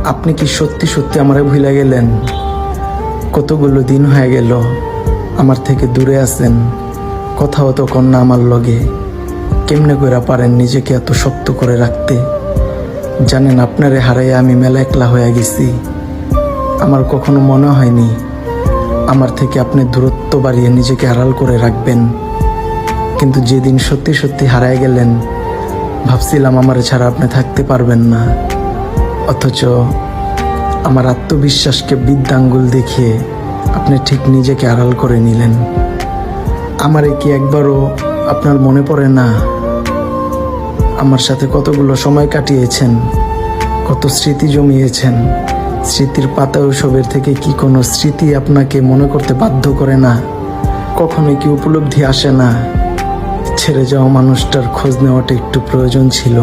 আপনি কি সত্যি সত্যি আমারে ভুলে গেলেন? কতগুলো দিন হয়ে গেল আমার থেকে দূরে আছেন, কথাও তো কন না আমার লগে। কেমনে কইরা পারেন নিজেকে এত শক্ত করে রাখতে? জানেন, আপনারে হারাইয়া আমি মেলা একলা হয়ে গেছি। আমার কখনো মনে হয়নি আমার থেকে আপনি দূরত্ব বাড়িয়ে নিজেকে আড়াল করে রাখবেন। কিন্তু যেদিন সত্যি সত্যি হারায় গেলেন, ভাবছিলাম আমার ছাড়া আপনি থাকতে পারবেন না। অথচ আমার আত্মবিশ্বাসকে বৃদ্ধাঙ্গুল দেখিয়ে আপনি ঠিক নিজেকে আড়াল করে নিলেন। আমারে কি একবারও আপনার মনে পড়ে না? আমার সাথে কতগুলো সময় কাটিয়েছেন, কত স্মৃতি জমিয়েছেন। স্মৃতির পাতা ওসবের থেকে কি কোনো স্মৃতি আপনাকে মনে করতে বাধ্য করে না? কখনোই কি উপলব্ধি আসে না ছেড়ে যাওয়া মানুষটার খোঁজ নেওয়াটা একটু প্রয়োজন ছিল?